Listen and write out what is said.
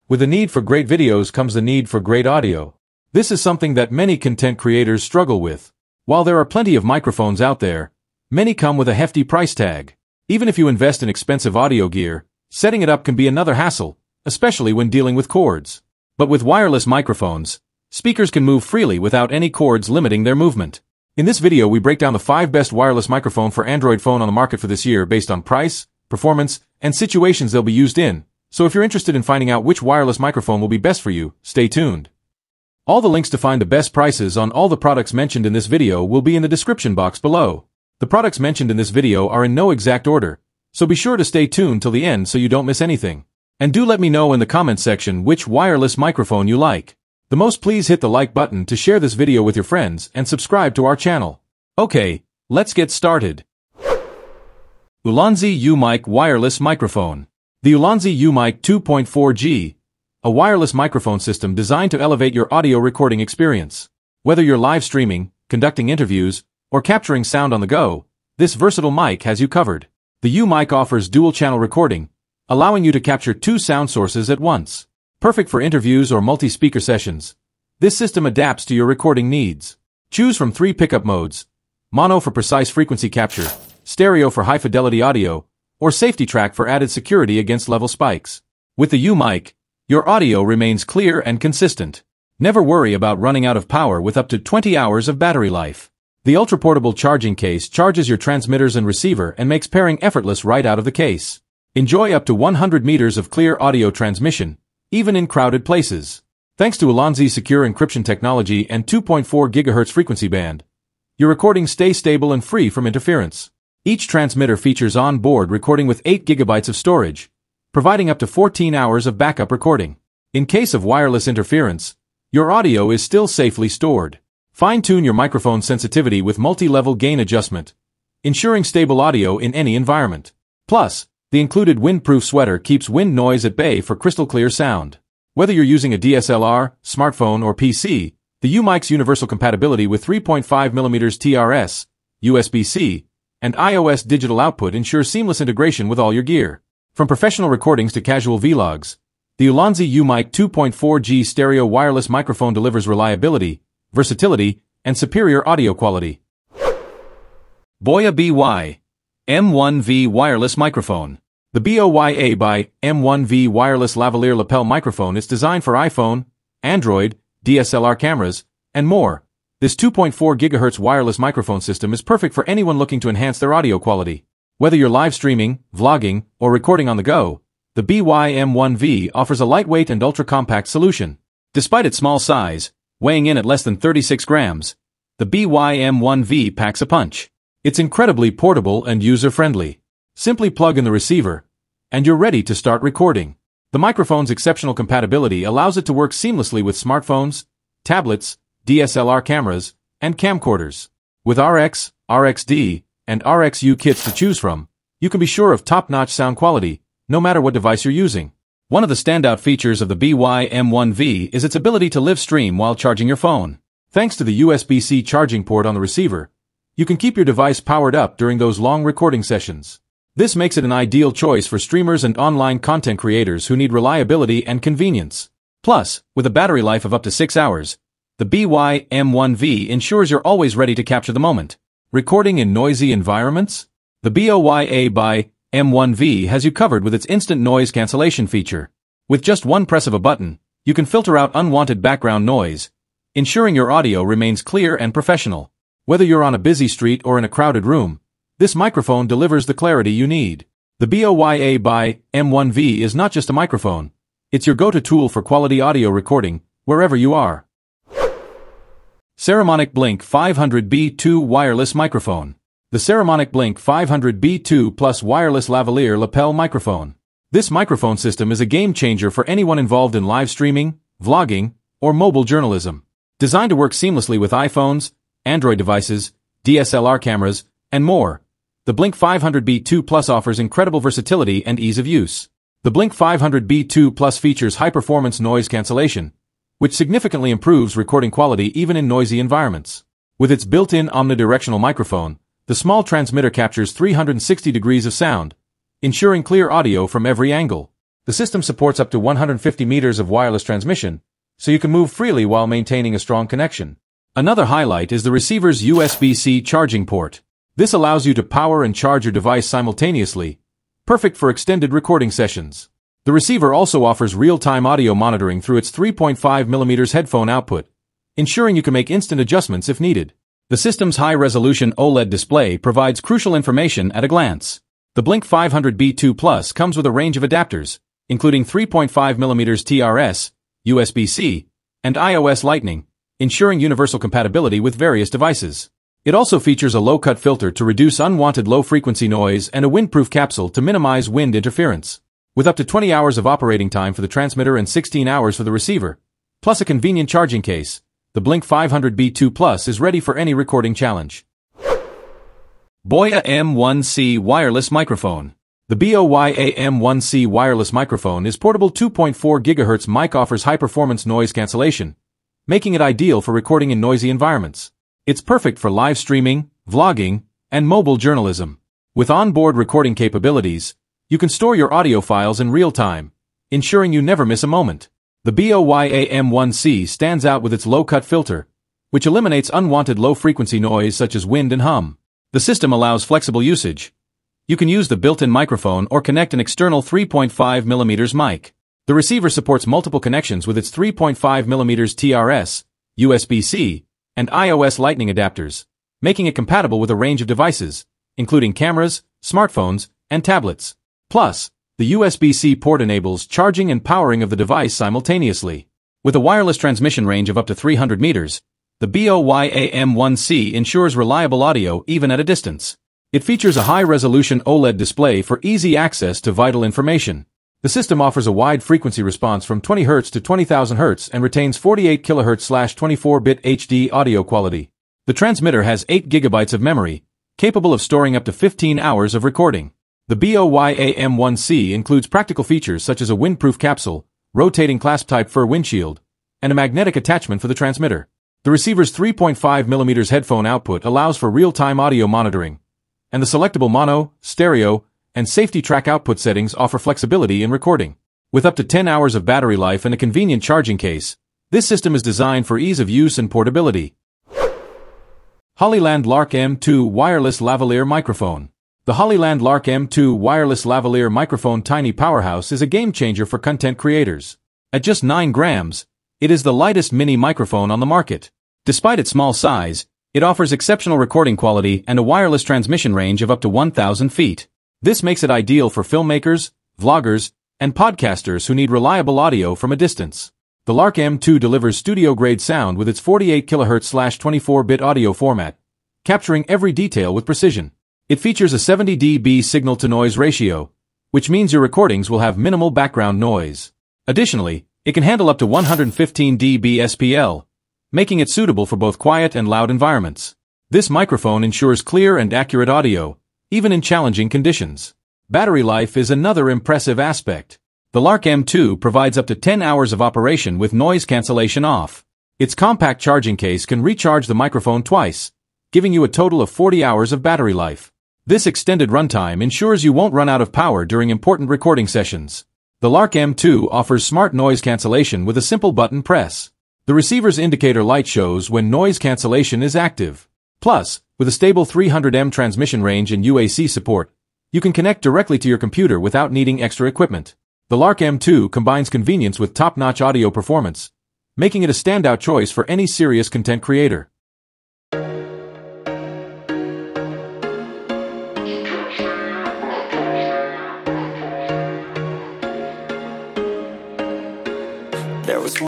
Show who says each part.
Speaker 1: With the need for great videos comes the need for great audio. This is something that many content creators struggle with. While there are plenty of microphones out there, many come with a hefty price tag. Even if you invest in expensive audio gear, setting it up can be another hassle, especially when dealing with cords. But with wireless microphones, speakers can move freely without any cords limiting their movement. In this video we break down the 5 best wireless microphone for Android phone on the market for this year based on price, performance, and situations they'll be used in. So if you're interested in finding out which wireless microphone will be best for you, stay tuned. All the links to find the best prices on all the products mentioned in this video will be in the description box below. The products mentioned in this video are in no exact order, so be sure to stay tuned till the end so you don't miss anything. And do let me know in the comment section which wireless microphone you like. The most, please hit the like button to share this video with your friends and subscribe to our channel. Okay, let's get started. Ulanzi U-Mic Wireless Microphone. The Ulanzi U-Mic 2.4G, a wireless microphone system designed to elevate your audio recording experience. Whether you're live streaming, conducting interviews, or capturing sound on the go, this versatile mic has you covered. The U-Mic offers dual-channel recording, allowing you to capture 2 sound sources at once. Perfect for interviews or multi-speaker sessions. This system adapts to your recording needs. Choose from 3 pickup modes: mono for precise frequency capture, stereo for high-fidelity audio, or safety track for added security against level spikes. With the U-Mic, your audio remains clear and consistent. Never worry about running out of power with up to 20 hours of battery life. The ultra-portable charging case charges your transmitters and receiver and makes pairing effortless right out of the case. Enjoy up to 100 meters of clear audio transmission, even in crowded places. Thanks to Ulanzi's secure encryption technology and 2.4 GHz frequency band, your recordings stay stable and free from interference. Each transmitter features on-board recording with 8 GB of storage, providing up to 14 hours of backup recording. In case of wireless interference, your audio is still safely stored. Fine-tune your microphone sensitivity with multi-level gain adjustment, ensuring stable audio in any environment. Plus, the included windproof sweater keeps wind noise at bay for crystal-clear sound. Whether you're using a DSLR, smartphone, or PC, the U-Mic's universal compatibility with 3.5mm TRS, USB-C, and iOS digital output ensures seamless integration with all your gear. From professional recordings to casual vlogs, the Ulanzi U-Mic 2.4G stereo wireless microphone delivers reliability, versatility, and superior audio quality. BOYA M1C Wireless Microphone. The BOYA M1C Wireless Lavalier Lapel microphone is designed for iPhone, Android, DSLR cameras, and more. This 2.4 GHz wireless microphone system is perfect for anyone looking to enhance their audio quality. Whether you're live streaming, vlogging, or recording on the go, the BOYA M1C offers a lightweight and ultra-compact solution. Despite its small size, weighing in at less than 36 grams, the BOYA M1C packs a punch. It's incredibly portable and user-friendly. Simply plug in the receiver, and you're ready to start recording. The microphone's exceptional compatibility allows it to work seamlessly with smartphones, tablets, DSLR cameras, and camcorders. With RX, RXD, and RXU kits to choose from, you can be sure of top-notch sound quality, no matter what device you're using. One of the standout features of the BOYA M1C is its ability to live stream while charging your phone. Thanks to the USB-C charging port on the receiver, you can keep your device powered up during those long recording sessions. This makes it an ideal choice for streamers and online content creators who need reliability and convenience. Plus, with a battery life of up to 6 hours, the BOYA M1C ensures you're always ready to capture the moment. Recording in noisy environments? The BOYA M1C has you covered with its instant noise cancellation feature. With just one press of a button, you can filter out unwanted background noise, ensuring your audio remains clear and professional. Whether you're on a busy street or in a crowded room, this microphone delivers the clarity you need. The BOYA M1C is not just a microphone, it's your go-to tool for quality audio recording, wherever you are. Ceremonic Blink 500B2 Wireless Microphone. The Ceremonic Blink 500B2 Plus Wireless Lavalier Lapel Microphone. This microphone system is a game-changer for anyone involved in live streaming, vlogging, or mobile journalism. Designed to work seamlessly with iPhones, Android devices, DSLR cameras, and more, the Blink 500B2 Plus offers incredible versatility and ease of use. The Blink 500B2 Plus features high-performance noise cancellation, which significantly improves recording quality even in noisy environments. With its built-in omnidirectional microphone, the small transmitter captures 360 degrees of sound, ensuring clear audio from every angle. The system supports up to 150 meters of wireless transmission, so you can move freely while maintaining a strong connection. Another highlight is the receiver's USB-C charging port. This allows you to power and charge your device simultaneously, perfect for extended recording sessions. The receiver also offers real-time audio monitoring through its 3.5mm headphone output, ensuring you can make instant adjustments if needed. The system's high-resolution OLED display provides crucial information at a glance. The Blink 500B2 Plus comes with a range of adapters, including 3.5mm TRS, USB-C, and iOS Lightning, ensuring universal compatibility with various devices. It also features a low-cut filter to reduce unwanted low-frequency noise and a windproof capsule to minimize wind interference. With up to 20 hours of operating time for the transmitter and 16 hours for the receiver, plus a convenient charging case, the Blink 500B2 Plus is ready for any recording challenge. BOYA M1C Wireless Microphone. The BOYA M1C Wireless Microphone is portable 2.4 GHz mic, offers high-performance noise cancellation, making it ideal for recording in noisy environments. It's perfect for live streaming, vlogging, and mobile journalism. With onboard recording capabilities, you can store your audio files in real time, ensuring you never miss a moment. The BOYA M1C stands out with its low-cut filter, which eliminates unwanted low-frequency noise such as wind and hum. The system allows flexible usage. You can use the built-in microphone or connect an external 3.5mm mic. The receiver supports multiple connections with its 3.5mm TRS, USB-C, and iOS Lightning adapters, making it compatible with a range of devices, including cameras, smartphones, and tablets. Plus, the USB-C port enables charging and powering of the device simultaneously. With a wireless transmission range of up to 300 meters, the BOYA M1C ensures reliable audio even at a distance. It features a high-resolution OLED display for easy access to vital information. The system offers a wide frequency response from 20 Hz to 20,000 Hz and retains 48 kHz/24-bit HD audio quality. The transmitter has 8 GB of memory, capable of storing up to 15 hours of recording. The BOYA M1C includes practical features such as a windproof capsule, rotating clasp-type fur windshield, and a magnetic attachment for the transmitter. The receiver's 3.5mm headphone output allows for real-time audio monitoring, and the selectable mono, stereo, and safety track output settings offer flexibility in recording. With up to 10 hours of battery life and a convenient charging case, this system is designed for ease of use and portability. Hollyland Lar M2 Wireless Lavalier Microphone. The Hollyland Lar M2 Wireless Lavalier Microphone Tiny Powerhouse is a game-changer for content creators. At just 9 grams, it is the lightest mini microphone on the market. Despite its small size, it offers exceptional recording quality and a wireless transmission range of up to 1,000 feet. This makes it ideal for filmmakers, vloggers, and podcasters who need reliable audio from a distance. The Lark M2 delivers studio-grade sound with its 48 kHz/24-bit audio format, capturing every detail with precision. It features a 70 dB signal-to-noise ratio, which means your recordings will have minimal background noise. Additionally, it can handle up to 115 dB SPL, making it suitable for both quiet and loud environments. This microphone ensures clear and accurate audio, even in challenging conditions. Battery life is another impressive aspect. The Lark M2 provides up to 10 hours of operation with noise cancellation off. Its compact charging case can recharge the microphone twice, giving you a total of 40 hours of battery life. This extended runtime ensures you won't run out of power during important recording sessions. The Lark M2 offers smart noise cancellation with a simple button press. The receiver's indicator light shows when noise cancellation is active. Plus, with a stable 300 m transmission range and UAC support, you can connect directly to your computer without needing extra equipment. The Lark M2 combines convenience with top-notch audio performance, making it a standout choice for any serious content creator.